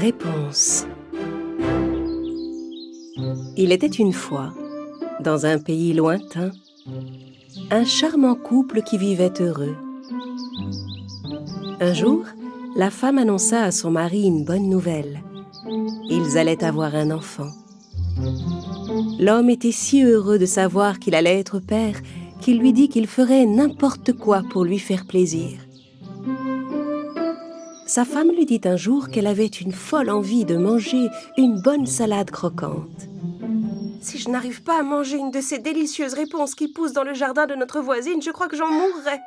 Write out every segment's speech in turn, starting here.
Réponse. Il était une fois, dans un pays lointain, un charmant couple qui vivait heureux. Un jour, la femme annonça à son mari une bonne nouvelle. Ils allaient avoir un enfant. L'homme était si heureux de savoir qu'il allait être père qu'il lui dit qu'il ferait n'importe quoi pour lui faire plaisir. Sa femme lui dit un jour qu'elle avait une folle envie de manger une bonne salade croquante. « Si je n'arrive pas à manger une de ces délicieuses réponses qui poussent dans le jardin de notre voisine, je crois que j'en mourrai. »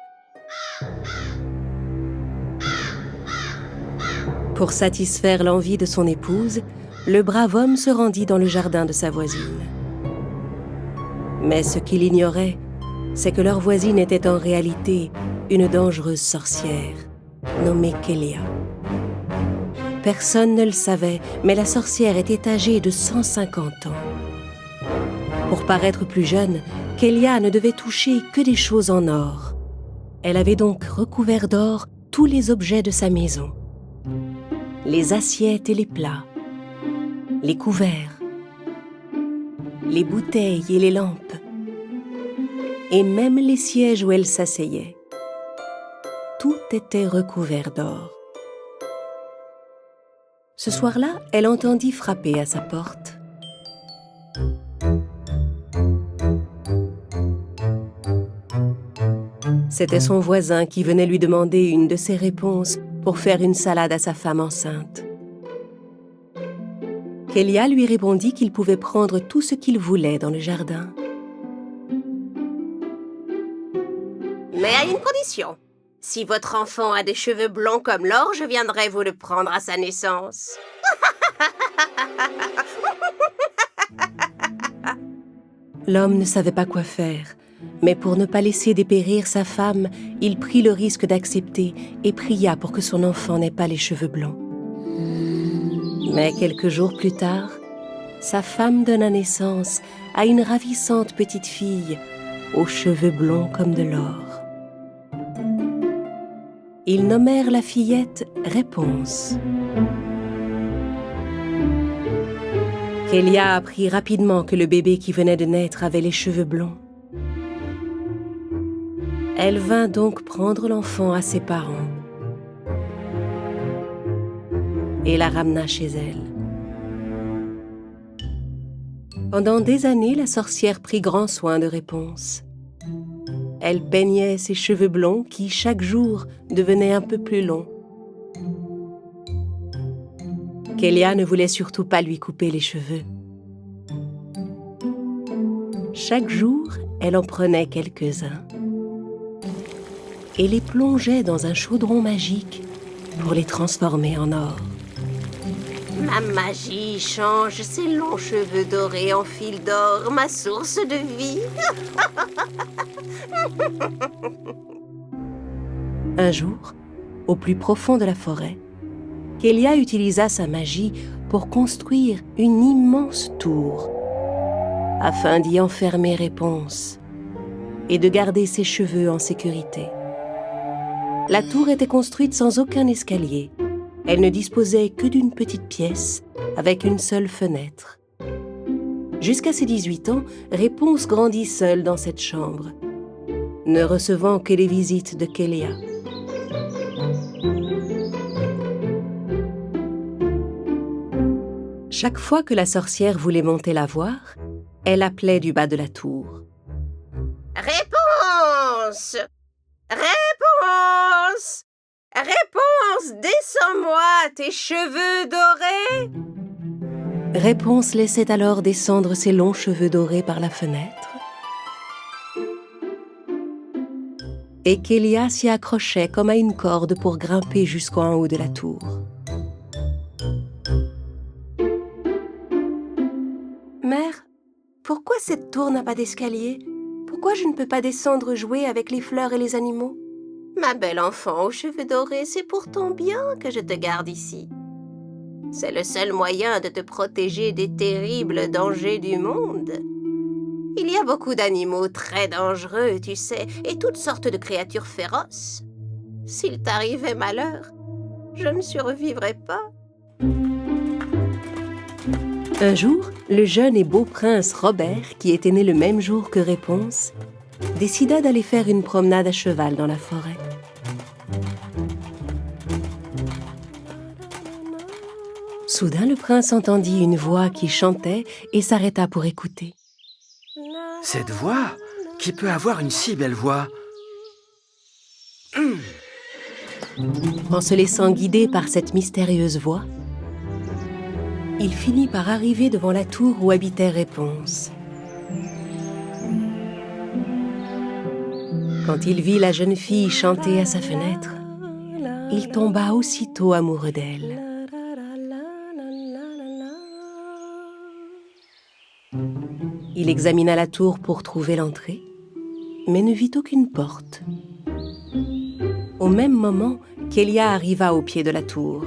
Pour satisfaire l'envie de son épouse, le brave homme se rendit dans le jardin de sa voisine. Mais ce qu'il ignorait, c'est que leur voisine était en réalité une dangereuse sorcière, nommée Kélia. Personne ne le savait, mais la sorcière était âgée de 150 ans. Pour paraître plus jeune, Kélia ne devait toucher que des choses en or. Elle avait donc recouvert d'or tous les objets de sa maison. Les assiettes et les plats, les couverts, les bouteilles et les lampes, et même les sièges où elle s'asseyait. Tout était recouvert d'or. Ce soir-là, elle entendit frapper à sa porte. C'était son voisin qui venait lui demander une de ses réponses pour faire une salade à sa femme enceinte. Kélia lui répondit qu'il pouvait prendre tout ce qu'il voulait dans le jardin. Mais à une condition. Si votre enfant a des cheveux blonds comme l'or, je viendrai vous le prendre à sa naissance. L'homme ne savait pas quoi faire, mais pour ne pas laisser dépérir sa femme, il prit le risque d'accepter et pria pour que son enfant n'ait pas les cheveux blonds. Mais quelques jours plus tard, sa femme donna naissance à une ravissante petite fille aux cheveux blonds comme de l'or. Ils nommèrent la fillette Réponse. Kélia apprit rapidement que le bébé qui venait de naître avait les cheveux blonds. Elle vint donc prendre l'enfant à ses parents et la ramena chez elle. Pendant des années, la sorcière prit grand soin de Réponse. Elle peignait ses cheveux blonds qui, chaque jour, devenaient un peu plus longs. Kélia ne voulait surtout pas lui couper les cheveux. Chaque jour, elle en prenait quelques-uns et les plongeait dans un chaudron magique pour les transformer en or. Ma magie change ces longs cheveux dorés en fil d'or, ma source de vie. Un jour, au plus profond de la forêt, Kélia utilisa sa magie pour construire une immense tour afin d'y enfermer Réponse et de garder ses cheveux en sécurité. La tour était construite sans aucun escalier. Elle ne disposait que d'une petite pièce avec une seule fenêtre. Jusqu'à ses 18 ans, Réponse grandit seule dans cette chambre, ne recevant que les visites de Kélia. Chaque fois que la sorcière voulait monter la voir, elle appelait du bas de la tour. « Réponse! Réponse! Réponse, descends-moi tes cheveux dorés !» Réponse laissait alors descendre ses longs cheveux dorés par la fenêtre. Et Kélia s'y accrochait comme à une corde pour grimper jusqu'en haut de la tour. « Mère, pourquoi cette tour n'a pas d'escalier ? Pourquoi je ne peux pas descendre jouer avec les fleurs et les animaux ? Ma belle enfant aux cheveux dorés, c'est pourtant bien que je te garde ici. C'est le seul moyen de te protéger des terribles dangers du monde. Il y a beaucoup d'animaux très dangereux, tu sais, et toutes sortes de créatures féroces. S'il t'arrivait malheur, je ne survivrais pas. » Un jour, le jeune et beau prince Robert, qui était né le même jour que Réponse, décida d'aller faire une promenade à cheval dans la forêt. Soudain, le prince entendit une voix qui chantait et s'arrêta pour écouter. Cette voix? Qui peut avoir une si belle voix? En se laissant guider par cette mystérieuse voix, il finit par arriver devant la tour où habitait Réponse. Quand il vit la jeune fille chanter à sa fenêtre, il tomba aussitôt amoureux d'elle. Il examina la tour pour trouver l'entrée, mais ne vit aucune porte. Au même moment, Kélia arriva au pied de la tour.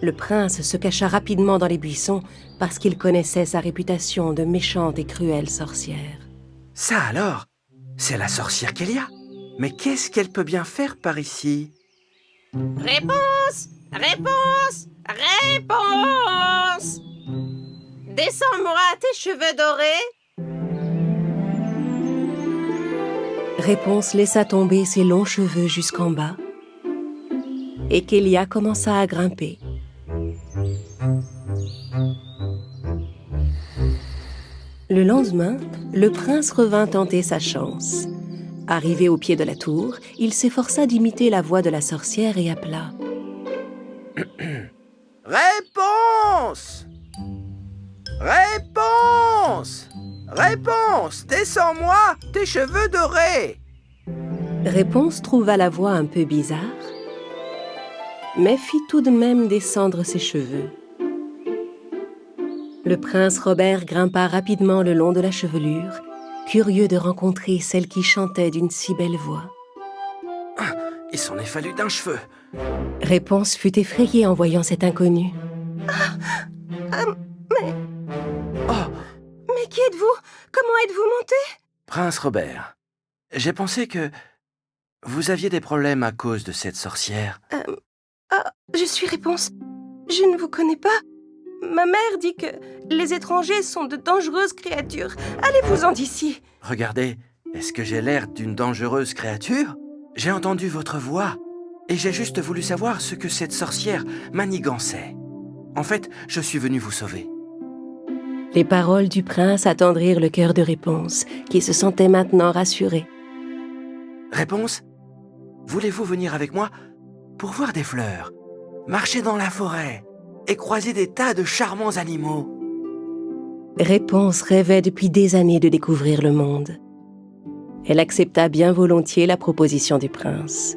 Le prince se cacha rapidement dans les buissons parce qu'il connaissait sa réputation de méchante et cruelle sorcière. Ça alors? C'est la sorcière Kélia. Mais qu'est-ce qu'elle peut bien faire par ici? Réponse! Réponse! Réponse! Descends-moi tes cheveux dorés. Réponse laissa tomber ses longs cheveux jusqu'en bas et Kélia commença à grimper. Le lendemain, le prince revint tenter sa chance. Arrivé au pied de la tour, il s'efforça d'imiter la voix de la sorcière et appela. Réponse! Réponse! Réponse! Descends-moi tes cheveux dorés! Réponse trouva la voix un peu bizarre, mais fit tout de même descendre ses cheveux. Le prince Robert grimpa rapidement le long de la chevelure, curieux de rencontrer celle qui chantait d'une si belle voix. Il s'en est fallu d'un cheveu. Réponse fut effrayée en voyant cet inconnu. Mais qui êtes-vous? Comment êtes-vous monté? Prince Robert, j'ai pensé que vous aviez des problèmes à cause de cette sorcière. Je suis Réponse. Je ne vous connais pas. Ma mère dit que les étrangers sont de dangereuses créatures. Allez-vous-en d'ici. Regardez, est-ce que j'ai l'air d'une dangereuse créature? J'ai entendu votre voix et j'ai juste voulu savoir ce que cette sorcière manigançait. En fait, je suis venu vous sauver. Les paroles du prince attendrirent le cœur de Réponse, qui se sentait maintenant rassuré. Réponse? Voulez-vous venir avec moi pour voir des fleurs, marcher dans la forêt et croiser des tas de charmants animaux? Réponse rêvait depuis des années de découvrir le monde. Elle accepta bien volontiers la proposition du prince.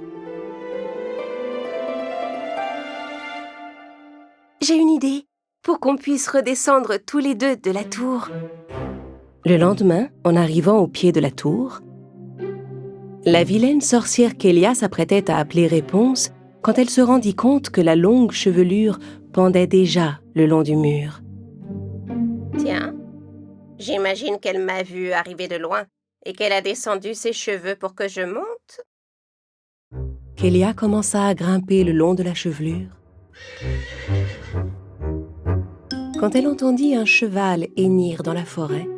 J'ai une idée, pour qu'on puisse redescendre tous les deux de la tour. Le lendemain, en arrivant au pied de la tour, la vilaine sorcière Kélia s'apprêtait à appeler Réponse quand elle se rendit compte que la longue chevelure pendait déjà le long du mur. Tiens, j'imagine qu'elle m'a vu arriver de loin et qu'elle a descendu ses cheveux pour que je monte. Kélia commença à grimper le long de la chevelure. Quand elle entendit un cheval hennir dans la forêt,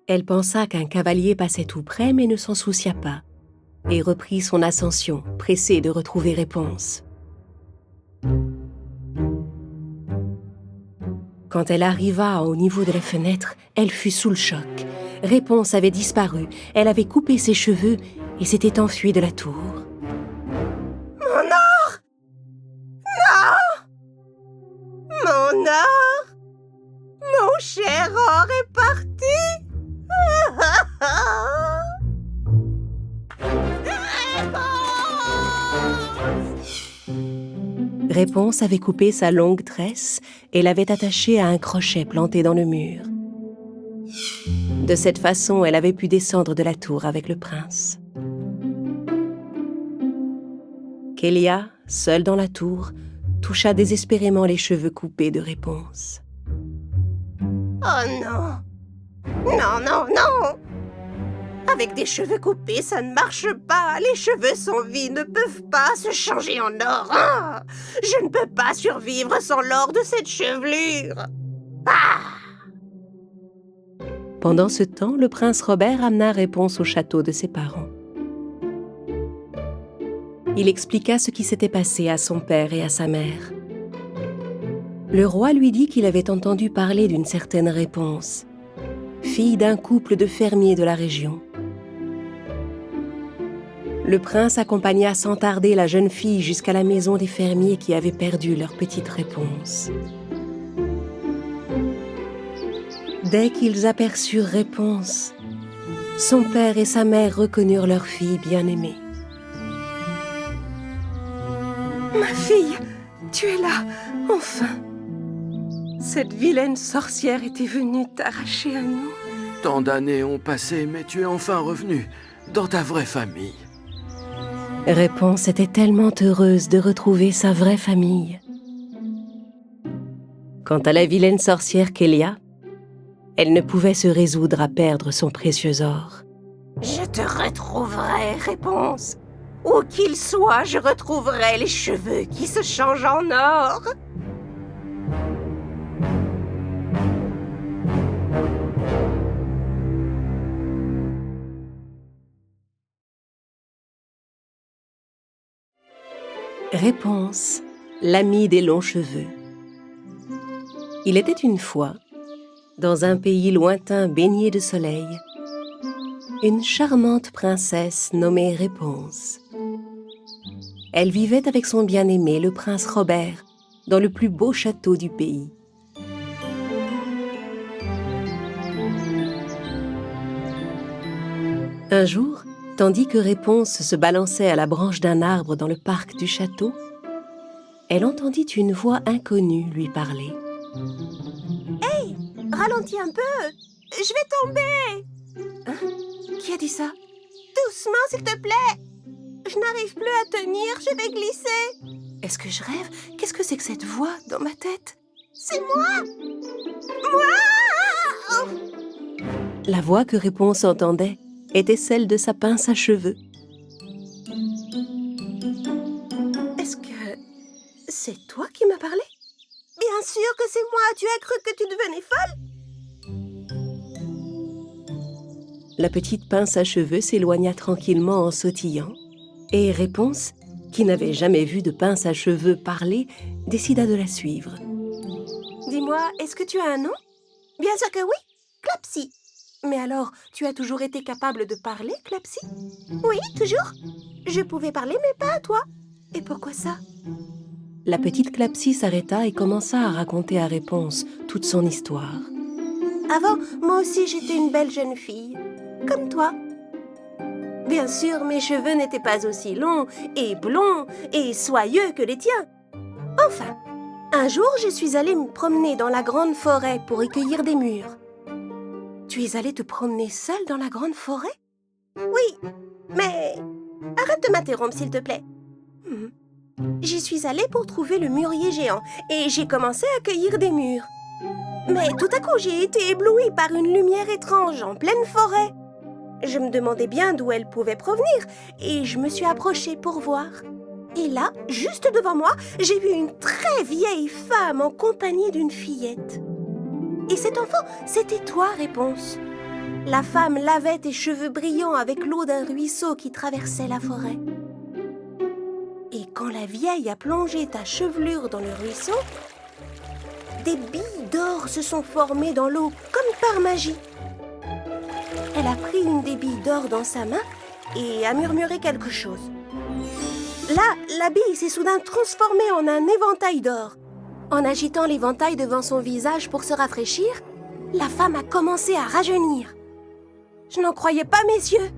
elle pensa qu'un cavalier passait tout près mais ne s'en soucia pas et reprit son ascension, pressée de retrouver Réponse. Quand elle arriva au niveau de la fenêtre, elle fut sous le choc. Réponse avait disparu, elle avait coupé ses cheveux et s'était enfuie de la tour. Mon or! Non! Mon or! Mon cher or est parti! Réponse avait coupé sa longue tresse et l'avait attachée à un crochet planté dans le mur. De cette façon, elle avait pu descendre de la tour avec le prince. Kélia, seule dans la tour, toucha désespérément les cheveux coupés de Réponse. Oh non! Non, non, non! Avec des cheveux coupés, ça ne marche pas. Les cheveux sans vie ne peuvent pas se changer en or. Ah, je ne peux pas survivre sans l'or de cette chevelure. Ah! Pendant ce temps, le prince Robert amena Réponse au château de ses parents. Il expliqua ce qui s'était passé à son père et à sa mère. Le roi lui dit qu'il avait entendu parler d'une certaine Réponse, fille d'un couple de fermiers de la région. Le prince accompagna sans tarder la jeune fille jusqu'à la maison des fermiers qui avaient perdu leur petite Réponse. Dès qu'ils aperçurent Réponse, son père et sa mère reconnurent leur fille bien-aimée. Ma fille, tu es là, enfin. Cette vilaine sorcière était venue t'arracher à nous. Tant d'années ont passé, mais tu es enfin revenue dans ta vraie famille. Réponse était tellement heureuse de retrouver sa vraie famille. Quant à la vilaine sorcière Kélia, elle ne pouvait se résoudre à perdre son précieux or. Je te retrouverai, Réponse. Où qu'il soit, je retrouverai les cheveux qui se changent en or. Réponse, l'ami des longs cheveux. Il était une fois, dans un pays lointain baigné de soleil, une charmante princesse nommée Réponse. Elle vivait avec son bien-aimé, le prince Robert, dans le plus beau château du pays. Un jour, tandis que Réponse se balançait à la branche d'un arbre dans le parc du château, elle entendit une voix inconnue lui parler. Hey, ralentis un peu, je vais tomber. Hein? Qui a dit ça? Doucement, s'il te plaît. Je n'arrive plus à tenir, je vais glisser. Est-ce que je rêve? Qu'est-ce que c'est que cette voix dans ma tête? C'est moi! Moi! La voix que Réponse entendait était celle de sa pince à cheveux. Est-ce que c'est toi qui m'as parlé? Bien sûr que c'est moi, tu as cru que tu devenais folle? La petite pince à cheveux s'éloigna tranquillement en sautillant, et Réponse, qui n'avait jamais vu de pince à cheveux parler, décida de la suivre. Dis-moi, est-ce que tu as un nom? Bien sûr que oui, Clapsy. Mais alors, tu as toujours été capable de parler, Clapsy? Oui, toujours. Je pouvais parler, mais pas à toi. Et pourquoi ça? La petite Clapsy s'arrêta et commença à raconter à Réponse toute son histoire. Avant, moi aussi, j'étais une belle jeune fille, comme toi. Bien sûr, mes cheveux n'étaient pas aussi longs et blonds et soyeux que les tiens. Enfin, un jour, je suis allée me promener dans la grande forêt pour recueillir des mûres. Tu es allée te promener seule dans la grande forêt? Oui, mais arrête de m'interrompre, s'il te plaît. J'y suis allée pour trouver le mûrier géant et j'ai commencé à cueillir des mûres. Mais tout à coup, j'ai été éblouie par une lumière étrange en pleine forêt. Je me demandais bien d'où elle pouvait provenir et je me suis approchée pour voir. Et là, juste devant moi, j'ai vu une très vieille femme en compagnie d'une fillette. Et cet enfant, c'était toi, Réponse. La femme lavait tes cheveux brillants avec l'eau d'un ruisseau qui traversait la forêt. Et quand la vieille a plongé ta chevelure dans le ruisseau, des billes d'or se sont formées dans l'eau comme par magie. Elle a pris une des billes d'or dans sa main et a murmuré quelque chose. Là, la bille s'est soudain transformée en un éventail d'or. En agitant l'éventail devant son visage pour se rafraîchir, la femme a commencé à rajeunir. Je n'en croyais pas mes yeux.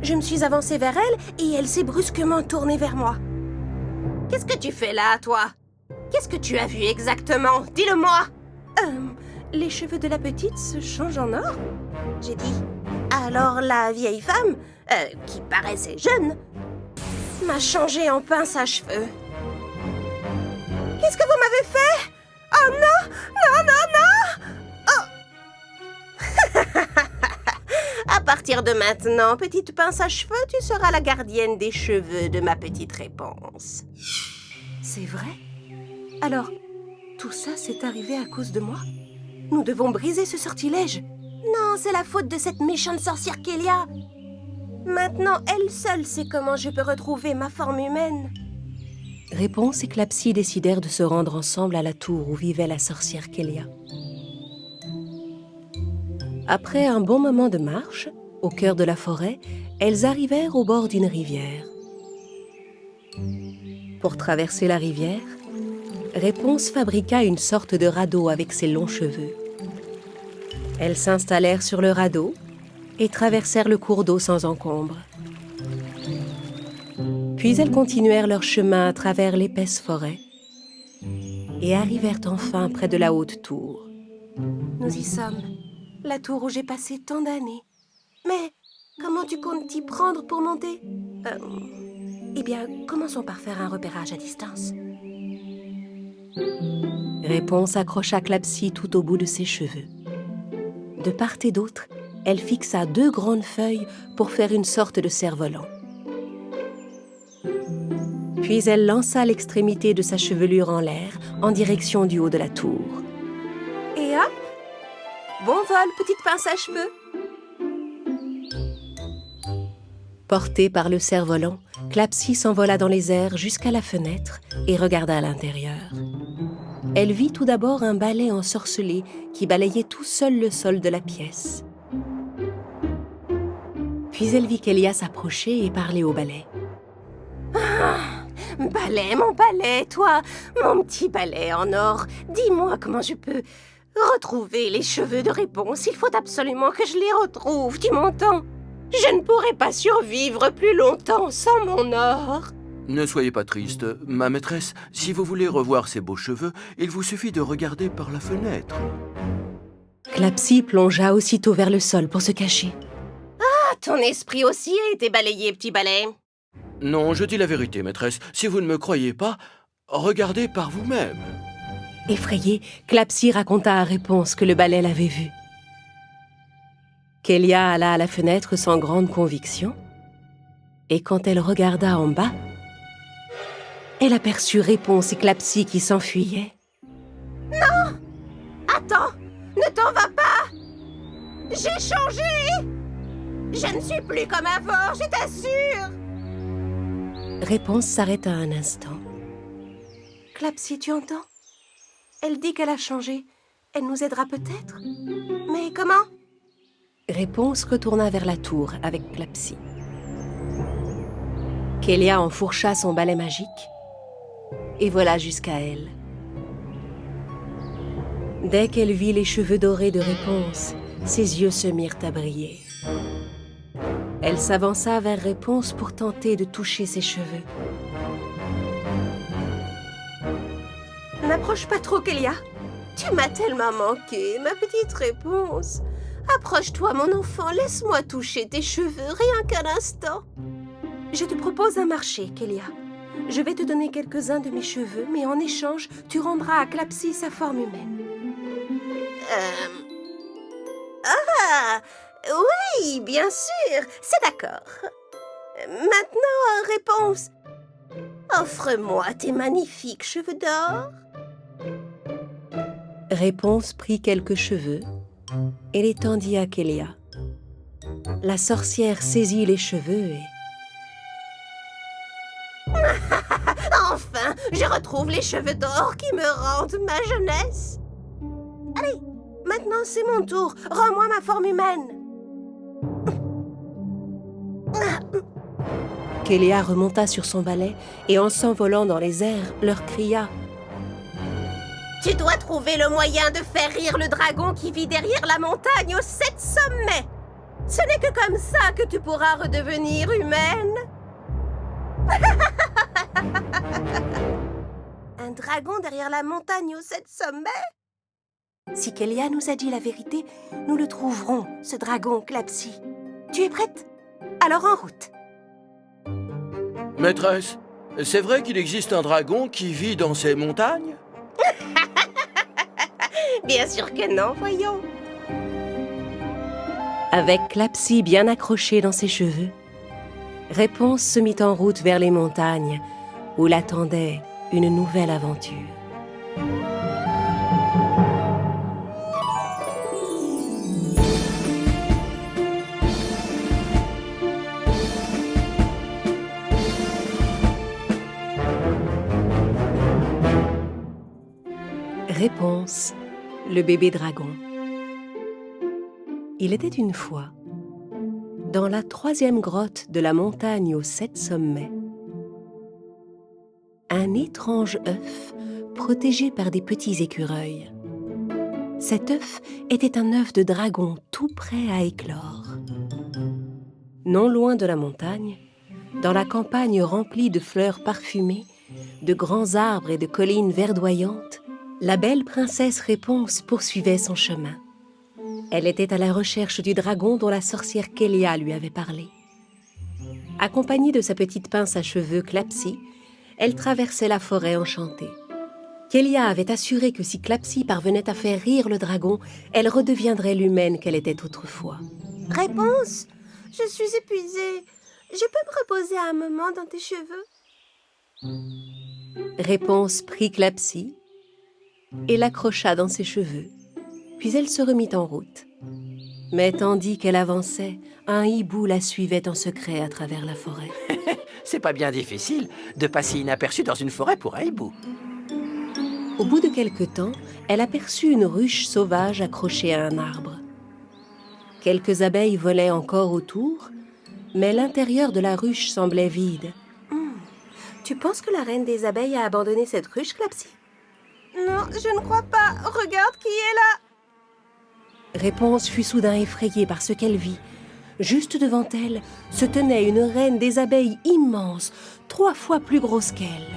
Je me suis avancée vers elle et elle s'est brusquement tournée vers moi. « Qu'est-ce que tu fais là, toi? Qu'est-ce que tu as vu exactement? Dis-le-moi !»« Les cheveux de la petite se changent en or ?» J'ai dit. Alors la vieille femme, qui paraissait jeune, m'a changé en pince à cheveux. Qu'est-ce que vous m'avez fait? Oh non! Non, non, non! Oh! À partir partir de maintenant, petite pince à cheveux, tu seras la gardienne des cheveux de ma petite réponse. C'est vrai? Alors, tout ça s'est arrivé à cause de moi? Nous devons briser ce sortilège. Non, c'est la faute de cette méchante sorcière Kélia. Maintenant, elle seule sait comment je peux retrouver ma forme humaine. Réponse et Clapsy décidèrent de se rendre ensemble à la tour où vivait la sorcière Kélia. Après un bon moment de marche, au cœur de la forêt, elles arrivèrent au bord d'une rivière. Pour traverser la rivière, Réponse fabriqua une sorte de radeau avec ses longs cheveux. Elles s'installèrent sur le radeau et traversèrent le cours d'eau sans encombre. Puis elles continuèrent leur chemin à travers l'épaisse forêt et arrivèrent enfin près de la haute tour. Nous y sommes. La tour où j'ai passé tant d'années. Mais comment tu comptes t'y prendre pour monter? Eh bien, commençons par faire un repérage à distance. Réponse accrocha Clapsy tout au bout de ses cheveux. De part et d'autre, elle fixa 2 grandes feuilles pour faire une sorte de cerf-volant. Puis elle lança l'extrémité de sa chevelure en l'air en direction du haut de la tour. Et hop! Bon vol, petite pince à cheveux. Portée par le cerf-volant, Clapsy s'envola dans les airs jusqu'à la fenêtre et regarda à l'intérieur. Elle vit tout d'abord un balai ensorcelé qui balayait tout seul le sol de la pièce. Puis elle vit Kélia s'approcher et parler au balai. Balai, mon balai, toi, mon petit balai en or. Dis-moi comment je peux retrouver les cheveux de Réponse. Il faut absolument que je les retrouve, tu m'entends? Je ne pourrai pas survivre plus longtemps sans mon or. Ne soyez pas triste, ma maîtresse. Si vous voulez revoir ces beaux cheveux, il vous suffit de regarder par la fenêtre. Clapsy plongea aussitôt vers le sol pour se cacher. Ah, ton esprit aussi a été balayé, petit balai. Non, je dis la vérité, maîtresse. Si vous ne me croyez pas, regardez par vous-même. Effrayée, Clapsy raconta à Réponse que le balai l'avait vue. Kélia alla à la fenêtre sans grande conviction, et quand elle regarda en bas, elle aperçut Réponse et Clapsy qui s'enfuyaient. Non! Attends! Ne t'en vas pas! J'ai changé! Je ne suis plus comme avant, je t'assure! Réponse s'arrêta un instant. Clapsy, tu entends? Elle dit qu'elle a changé. Elle nous aidera peut-être? Mais comment? Réponse retourna vers la tour avec Clapsy. Kélia enfourcha son balai magique et vola jusqu'à elle. Dès qu'elle vit les cheveux dorés de Réponse, ses yeux se mirent à briller. Elle s'avança vers Réponse pour tenter de toucher ses cheveux. N'approche pas trop, Kélia. Tu m'as tellement manqué, ma petite Réponse. Approche-toi, mon enfant, laisse-moi toucher tes cheveux, rien qu'un instant. Je te propose un marché, Kélia. Je vais te donner quelques-uns de mes cheveux, mais en échange, tu rendras à Clapsy sa forme humaine. Ah, oui, bien sûr, c'est d'accord. Maintenant, Réponse. Offre-moi tes magnifiques cheveux d'or. Réponse prit quelques cheveux et les tendit à Kélia. La sorcière saisit les cheveux et... Enfin, je retrouve les cheveux d'or qui me rendent ma jeunesse. Allez, maintenant c'est mon tour. Rends-moi ma forme humaine. Kélia remonta sur son balai et en s'envolant dans les airs, leur cria « Tu dois trouver le moyen de faire rire le dragon qui vit derrière la montagne aux 7 sommets. Ce n'est que comme ça que tu pourras redevenir humaine. » Un dragon derrière la montagne aux 7 sommets? Si Kélia nous a dit la vérité, nous le trouverons, ce dragon Clapsy. Tu es prête? Alors en route. Maîtresse, c'est vrai qu'il existe un dragon qui vit dans ces montagnes? Bien sûr que non, voyons. Avec Clapsy bien accroché dans ses cheveux, Réponse se mit en route vers les montagnes où l'attendait une nouvelle aventure. Réponse, le bébé dragon. Il était une fois, dans la 3e grotte de la montagne aux 7 sommets, un étrange œuf protégé par des petits écureuils. Cet œuf était un œuf de dragon tout prêt à éclore. Non loin de la montagne, dans la campagne remplie de fleurs parfumées, de grands arbres et de collines verdoyantes, la belle princesse Réponse poursuivait son chemin. Elle était à la recherche du dragon dont la sorcière Kélia lui avait parlé. Accompagnée de sa petite pince à cheveux Clapsy, elle traversait la forêt enchantée. Kélia avait assuré que si Clapsy parvenait à faire rire le dragon, elle redeviendrait l'humaine qu'elle était autrefois. Réponse, je suis épuisée. Je peux me reposer un moment dans tes cheveux? Réponse prit Clapsy et l'accrocha dans ses cheveux. Puis elle se remit en route. Mais tandis qu'elle avançait, un hibou la suivait en secret à travers la forêt. C'est pas bien difficile de passer inaperçu dans une forêt pour un hibou. Au bout de quelque temps, elle aperçut une ruche sauvage accrochée à un arbre. Quelques abeilles volaient encore autour, mais l'intérieur de la ruche semblait vide. Tu penses que la reine des abeilles a abandonné cette ruche, Clapsy? Non, je ne crois pas. Regarde qui est là. Réponse fut soudain effrayée par ce qu'elle vit. Juste devant elle se tenait une reine des abeilles immense, 3 fois plus grosse qu'elle.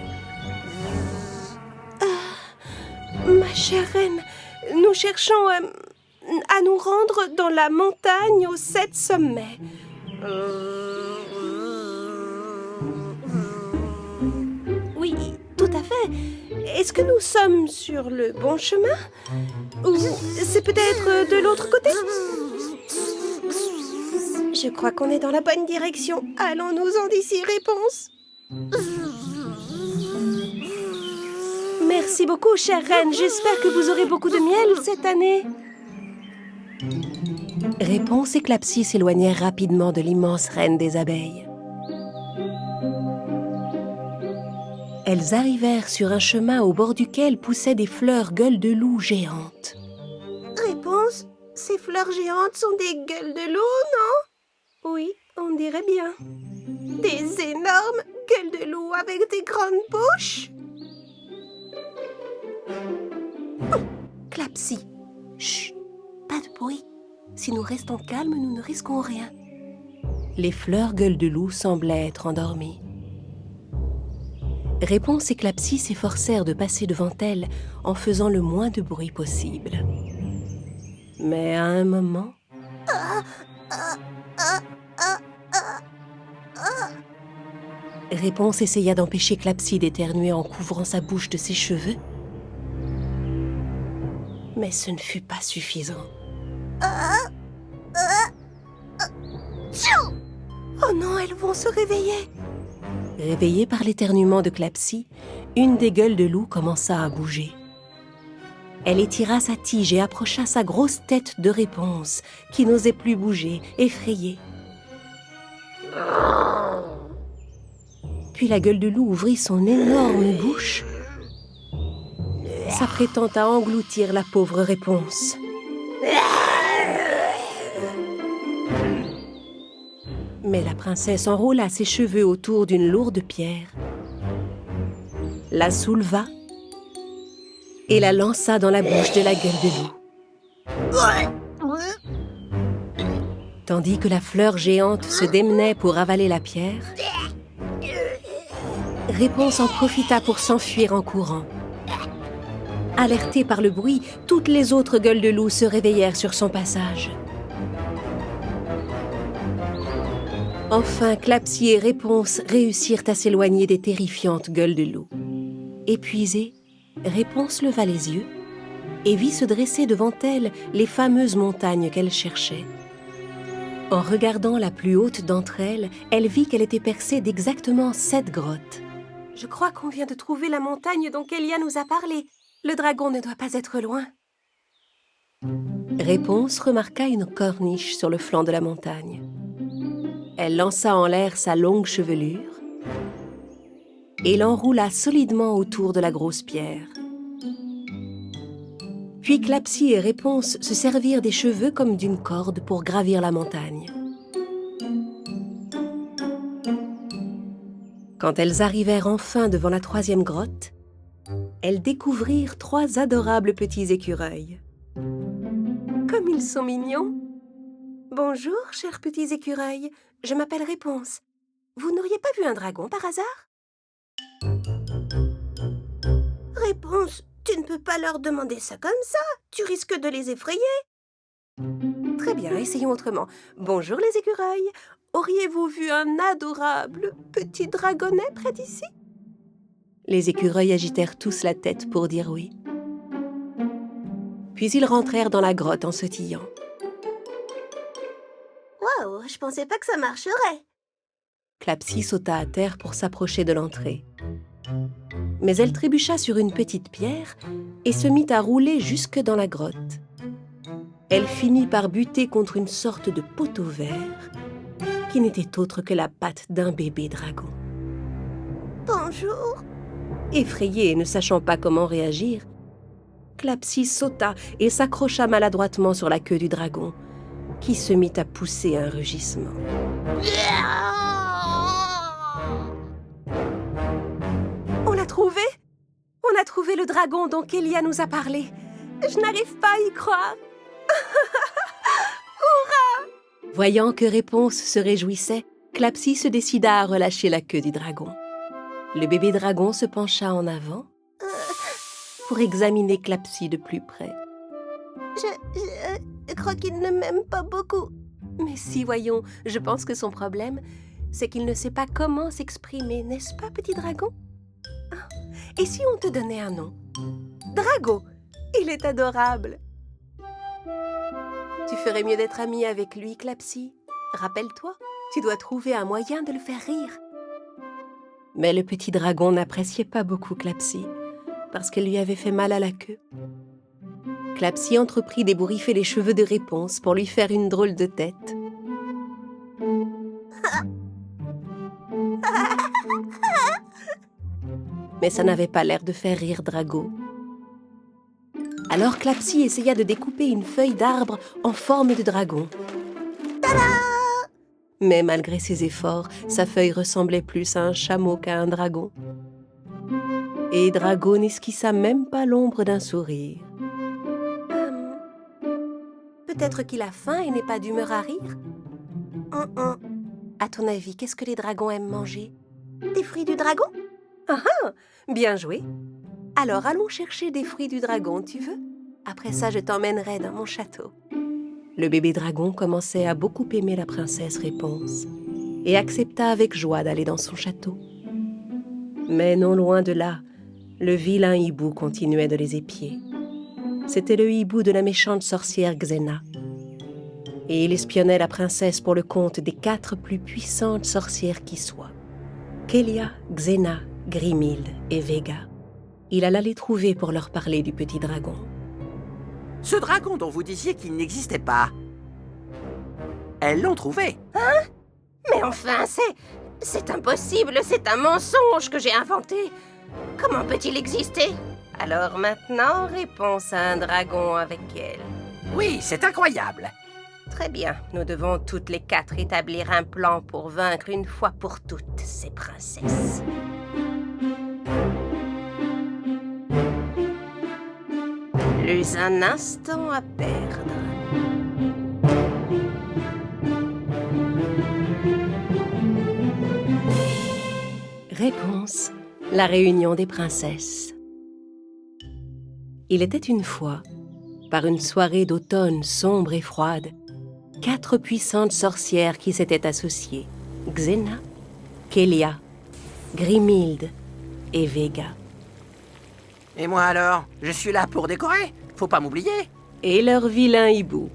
Ma chère reine, nous cherchons à nous rendre dans la montagne aux 7 sommets. Oui, tout à fait. Est-ce que nous sommes sur le bon chemin? Ou c'est peut-être de l'autre côté? Je crois qu'on est dans la bonne direction. Allons-nous-en d'ici, Réponse. Merci beaucoup, chère reine. J'espère que vous aurez beaucoup de miel cette année. Réponse et Clapsy s'éloignèrent rapidement de l'immense reine des abeilles. Elles arrivèrent sur un chemin au bord duquel poussaient des fleurs gueules de loup géantes. Réponse, ces fleurs géantes sont des gueules de loup, non? Oui, on dirait bien. Des énormes gueules de loup avec des grandes bouches. Clapsy, chut, pas de bruit. Si nous restons calmes, nous ne risquons rien. Les fleurs gueules de loup semblaient être endormies. Réponse et Clapsy s'efforcèrent de passer devant elle en faisant le moins de bruit possible. Mais à un moment... Réponse essaya d'empêcher Clapsy d'éternuer en couvrant sa bouche de ses cheveux. Mais ce ne fut pas suffisant. Oh non, elles vont se réveiller. Réveillée par l'éternuement de Clapsy, une des gueules de loup commença à bouger. Elle étira sa tige et approcha sa grosse tête de Réponse, qui n'osait plus bouger, effrayée. Puis la gueule de loup ouvrit son énorme bouche, s'apprêtant à engloutir la pauvre Réponse. Mais la princesse enroula ses cheveux autour d'une lourde pierre, la souleva et la lança dans la bouche de la gueule de loup. Tandis que la fleur géante se démenait pour avaler la pierre, Réponse en profita pour s'enfuir en courant. Alertées par le bruit, toutes les autres gueules de loup se réveillèrent sur son passage. Enfin, Clapsy et Réponse réussirent à s'éloigner des terrifiantes gueules de loup. Épuisée, Réponse leva les yeux et vit se dresser devant elle les fameuses montagnes qu'elle cherchait. En regardant la plus haute d'entre elles, elle vit qu'elle était percée d'exactement 7 grottes. Je crois qu'on vient de trouver la montagne dont Kélia nous a parlé. Le dragon ne doit pas être loin. Réponse remarqua une corniche sur le flanc de la montagne. Elle lança en l'air sa longue chevelure et l'enroula solidement autour de la grosse pierre. Puis Clapsy et Réponse se servirent des cheveux comme d'une corde pour gravir la montagne. Quand elles arrivèrent enfin devant la 3e grotte, elles découvrirent 3 adorables petits écureuils. Comme ils sont mignons! Bonjour, chers petits écureuils. Je m'appelle Réponse. Vous n'auriez pas vu un dragon par hasard? Réponse, tu ne peux pas leur demander ça comme ça. Tu risques de les effrayer. Très bien, essayons autrement. Bonjour les écureuils. Auriez-vous vu un adorable petit dragonnet près d'ici? Les écureuils agitèrent tous la tête pour dire oui. Puis ils rentrèrent dans la grotte en sautillant. Waouh, je pensais pas que ça marcherait. Clapsy sauta à terre pour s'approcher de l'entrée. Mais elle trébucha sur une petite pierre et se mit à rouler jusque dans la grotte. Elle finit par buter contre une sorte de poteau vert qui n'était autre que la patte d'un bébé dragon. Bonjour. Effrayée et ne sachant pas comment réagir, Clapsy sauta et s'accrocha maladroitement sur la queue du dragon, qui se mit à pousser un rugissement. On l'a trouvé? On a trouvé le dragon dont Kélia nous a parlé. Je n'arrive pas à y croire. Voyant que Réponse se réjouissait, Clapsy se décida à relâcher la queue du dragon. Le bébé dragon se pencha en avant pour examiner Clapsy de plus près. Je crois qu'il ne m'aime pas beaucoup. Mais si, voyons, je pense que son problème, c'est qu'il ne sait pas comment s'exprimer, n'est-ce pas, petit dragon? Et si on te donnait un nom? Drago. Il est adorable. Tu ferais mieux d'être amie avec lui, Clapsy. Rappelle-toi, tu dois trouver un moyen de le faire rire. Mais le petit dragon n'appréciait pas beaucoup Clapsy, parce qu'elle lui avait fait mal à la queue. Clapsy entreprit d'ébouriffer les cheveux de Réponse pour lui faire une drôle de tête. Mais ça n'avait pas l'air de faire rire Drago. Alors Clapsy essaya de découper une feuille d'arbre en forme de dragon. Mais malgré ses efforts, sa feuille ressemblait plus à un chameau qu'à un dragon. Et Drago n'esquissa même pas l'ombre d'un sourire. Peut-être qu'il a faim et n'est pas d'humeur à rire. À ton avis, qu'est-ce que les dragons aiment manger? Des fruits du dragon? Bien joué. Alors allons chercher des fruits du dragon, tu veux? Après ça, je t'emmènerai dans mon château. Le bébé dragon commençait à beaucoup aimer la princesse Réponse et accepta avec joie d'aller dans son château. Mais non loin de là, le vilain hibou continuait de les épier. C'était le hibou de la méchante sorcière Xena. Et il espionnait la princesse pour le compte des 4 plus puissantes sorcières qui soient. Kélia, Xena, Grimhilde et Vega. Il alla les trouver pour leur parler du petit dragon. Ce dragon dont vous disiez qu'il n'existait pas. Elles l'ont trouvé. Mais enfin, c'est impossible, c'est un mensonge que j'ai inventé. Comment peut-il exister? Alors maintenant, Réponse à un dragon avec elle. Oui, c'est incroyable. Très bien, nous devons toutes les 4 établir un plan pour vaincre une fois pour toutes ces princesses. Plus un instant à perdre. Réponse, la réunion des princesses. Il était une fois, par une soirée d'automne sombre et froide, 4 puissantes sorcières qui s'étaient associées, Xena, Kélia, Grimhilde et Vega. Et moi alors? Je suis là pour décorer. Faut pas m'oublier. Et leur vilain hibou.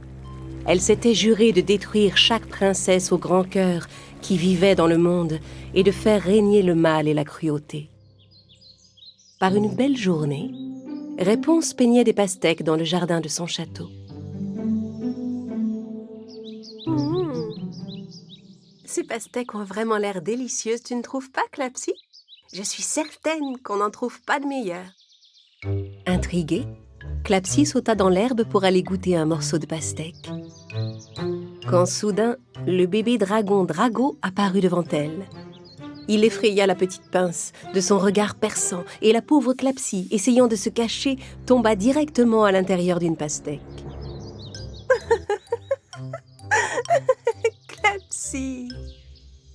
Elle s'était jurée de détruire chaque princesse au grand cœur qui vivait dans le monde et de faire régner le mal et la cruauté. Par une belle journée, Réponse peignait des pastèques dans le jardin de son château. Ces pastèques ont vraiment l'air délicieuses, tu ne trouves pas, Clapsy? Je suis certaine qu'on n'en trouve pas de meilleures. Intriguée, Clapsy sauta dans l'herbe pour aller goûter un morceau de pastèque. Quand soudain, le bébé dragon Drago apparut devant elle. Il effraya la petite pince de son regard perçant et la pauvre Clapsy, essayant de se cacher, tomba directement à l'intérieur d'une pastèque. Clapsy!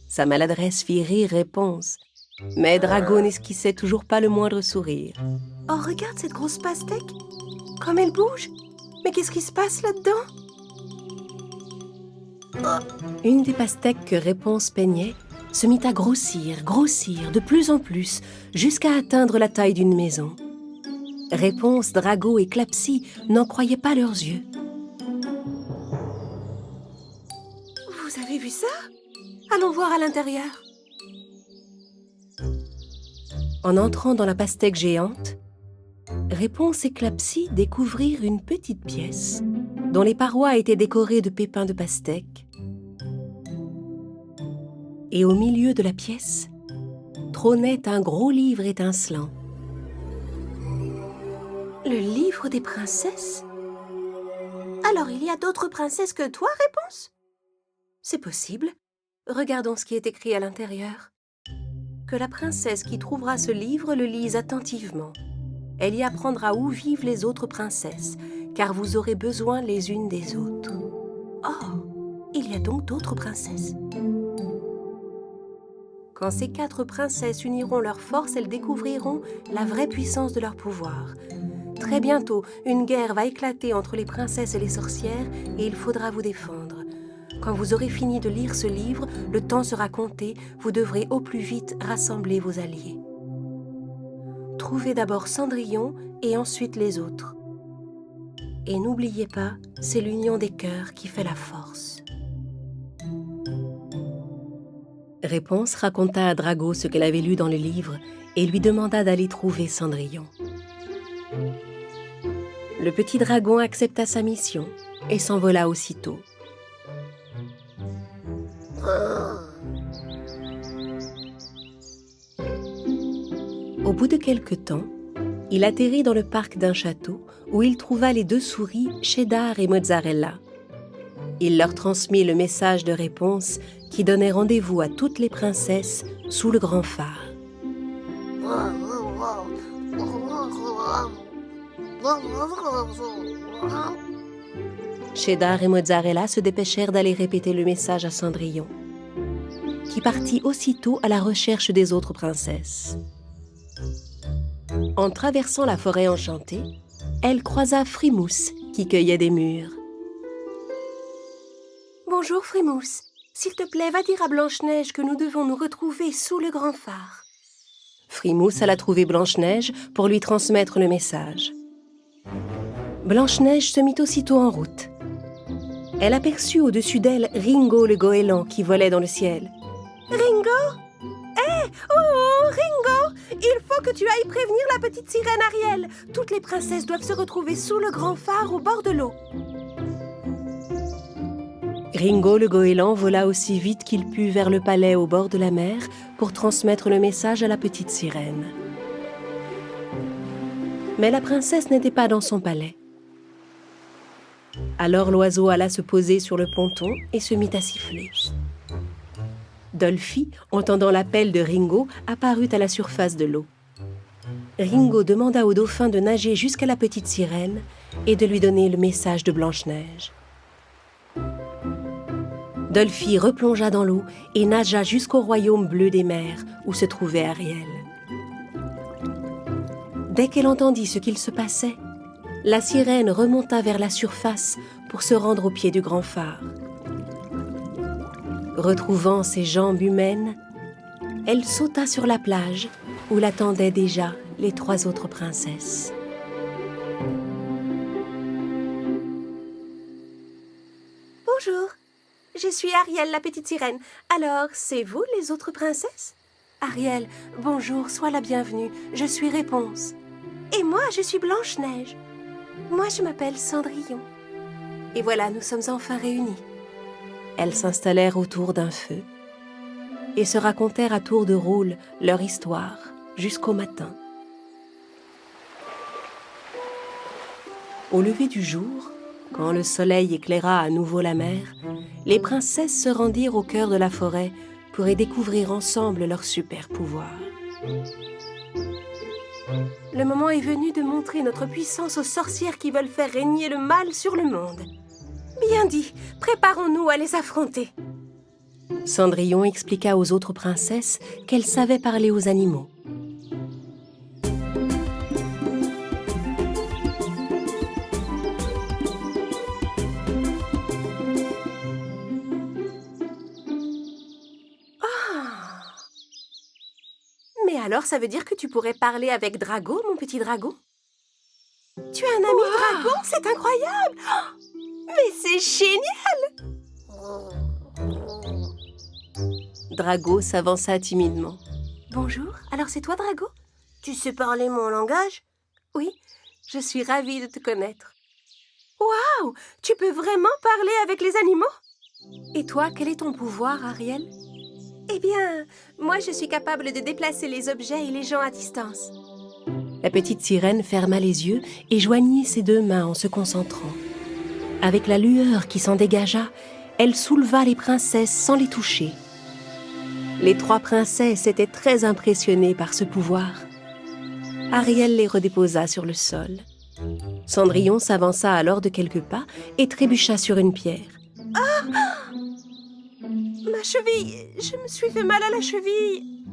Sa maladresse fit rire Réponse, mais Drago n'esquissait toujours pas le moindre sourire. Oh, regarde cette grosse pastèque! Comme elle bouge! Mais qu'est-ce qui se passe là-dedans? Une des pastèques que Réponse peignait se mit à grossir de plus en plus, jusqu'à atteindre la taille d'une maison. Réponse, Drago et Clapsy n'en croyaient pas leurs yeux. Vous avez vu ça? Allons voir à l'intérieur. En entrant dans la pastèque géante, Réponse et Clapsy découvrirent une petite pièce dont les parois étaient décorées de pépins de pastèque. Et au milieu de la pièce, trônait un gros livre étincelant. Le livre des princesses? Alors il y a d'autres princesses que toi, Réponse? C'est possible. Regardons ce qui est écrit à l'intérieur. Que la princesse qui trouvera ce livre le lise attentivement. Elle y apprendra où vivent les autres princesses, car vous aurez besoin les unes des autres. Oh, il y a donc d'autres princesses? Quand ces 4 princesses uniront leurs forces, elles découvriront la vraie puissance de leur pouvoir. Très bientôt, une guerre va éclater entre les princesses et les sorcières et il faudra vous défendre. Quand vous aurez fini de lire ce livre, le temps sera compté, vous devrez au plus vite rassembler vos alliés. Trouvez d'abord Cendrillon et ensuite les autres. Et n'oubliez pas, c'est l'union des cœurs qui fait la force. Réponse raconta à Drago ce qu'elle avait lu dans le livre et lui demanda d'aller trouver Cendrillon. Le petit dragon accepta sa mission et s'envola aussitôt. Au bout de quelque temps, il atterrit dans le parc d'un château où il trouva les 2 souris, Cheddar et Mozzarella. Il leur transmit le message de Réponse qui donnait rendez-vous à toutes les princesses sous le grand phare. Cheddar et Mozzarella se dépêchèrent d'aller répéter le message à Cendrillon, qui partit aussitôt à la recherche des autres princesses. En traversant la forêt enchantée, elle croisa Frimousse qui cueillait des mûres. « Bonjour Frimousse, s'il te plaît, va dire à Blanche-Neige que nous devons nous retrouver sous le grand phare. » Frimousse alla trouver Blanche-Neige pour lui transmettre le message. Blanche-Neige se mit aussitôt en route. Elle aperçut au-dessus d'elle Ringo le goéland qui volait dans le ciel. « Ringo? Oh, Ringo! Il faut que tu ailles prévenir la petite sirène Ariel. Toutes les princesses doivent se retrouver sous le grand phare au bord de l'eau. » Ringo le goéland vola aussi vite qu'il put vers le palais au bord de la mer pour transmettre le message à la petite sirène. Mais la princesse n'était pas dans son palais. Alors l'oiseau alla se poser sur le ponton et se mit à siffler. Dolphy, entendant l'appel de Ringo, apparut à la surface de l'eau. Ringo demanda au dauphin de nager jusqu'à la petite sirène et de lui donner le message de Blanche-Neige. Dolphy replongea dans l'eau et nagea jusqu'au royaume bleu des mers où se trouvait Ariel. Dès qu'elle entendit ce qu'il se passait, la sirène remonta vers la surface pour se rendre au pied du grand phare. Retrouvant ses jambes humaines, elle sauta sur la plage où l'attendaient déjà les 3 autres princesses. Bonjour, je suis Ariel, la petite sirène. Alors, c'est vous les autres princesses? Ariel, bonjour, sois la bienvenue. Je suis Réponse. Et moi, je suis Blanche-Neige. Moi, je m'appelle Cendrillon. Et voilà, nous sommes enfin réunis. Elles s'installèrent autour d'un feu et se racontèrent à tour de rôle leur histoire jusqu'au matin. Au lever du jour, quand le soleil éclaira à nouveau la mer, les princesses se rendirent au cœur de la forêt pour y découvrir ensemble leurs super pouvoirs. Le moment est venu de montrer notre puissance aux sorcières qui veulent faire régner le mal sur le monde. Bien dit, préparons-nous à les affronter. Cendrillon expliqua aux autres princesses qu'elle savait parler aux animaux. Mais alors, ça veut dire que tu pourrais parler avec Drago, mon petit dragon? Tu as un ami dragon? C'est incroyable! Oh, mais c'est génial! Drago s'avança timidement. Bonjour, alors c'est toi, Drago? Tu sais parler mon langage? Oui, je suis ravie de te connaître. Waouh! Tu peux vraiment parler avec les animaux? Et toi, quel est ton pouvoir, Ariel? Eh bien, moi je suis capable de déplacer les objets et les gens à distance. La petite sirène ferma les yeux et joignit ses deux mains en se concentrant. Avec la lueur qui s'en dégagea, elle souleva les princesses sans les toucher. Les trois princesses étaient très impressionnées par ce pouvoir. Ariel les redéposa sur le sol. Cendrillon s'avança alors de quelques pas et trébucha sur une pierre. Ah! Ma cheville! Je me suis fait mal à la cheville!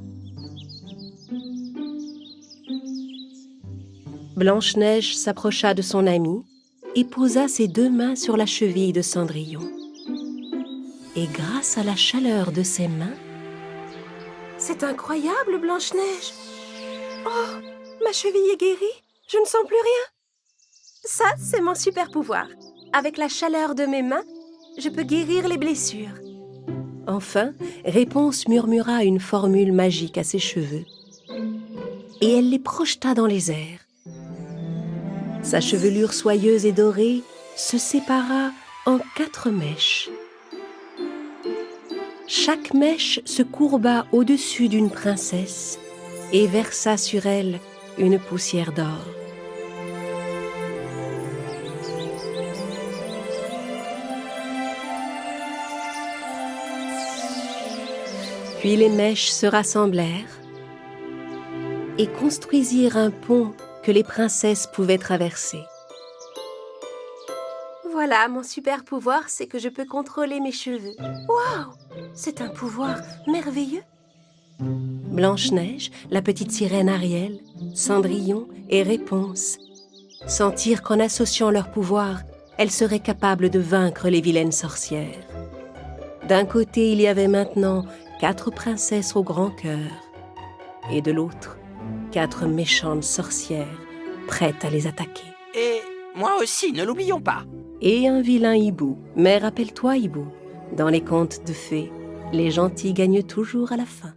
Blanche-Neige s'approcha de son amie et posa ses deux mains sur la cheville de Cendrillon. Et grâce à la chaleur de ses mains, c'est incroyable, Blanche-Neige! Oh, ma cheville est guérie, je ne sens plus rien. Ça, c'est mon super pouvoir. Avec la chaleur de mes mains, je peux guérir les blessures. Enfin, Réponse murmura une formule magique à ses cheveux. Et elle les projeta dans les airs. Sa chevelure soyeuse et dorée se sépara en 4 mèches. Chaque mèche se courba au-dessus d'une princesse et versa sur elle une poussière d'or. Puis les mèches se rassemblèrent et construisirent un pont que les princesses pouvaient traverser. Voilà, mon super pouvoir, c'est que je peux contrôler mes cheveux. Waouh! C'est un pouvoir merveilleux. Blanche-Neige, la petite sirène Ariel, Cendrillon et Réponse sentirent qu'en associant leurs pouvoirs, elles seraient capables de vaincre les vilaines sorcières. D'un côté, il y avait maintenant 4 princesses au grand cœur, et de l'autre, 4 méchantes sorcières prêtes à les attaquer. Et moi aussi, ne l'oublions pas. Et un vilain hibou. Mais rappelle-toi, hibou, dans les contes de fées, les gentils gagnent toujours à la fin.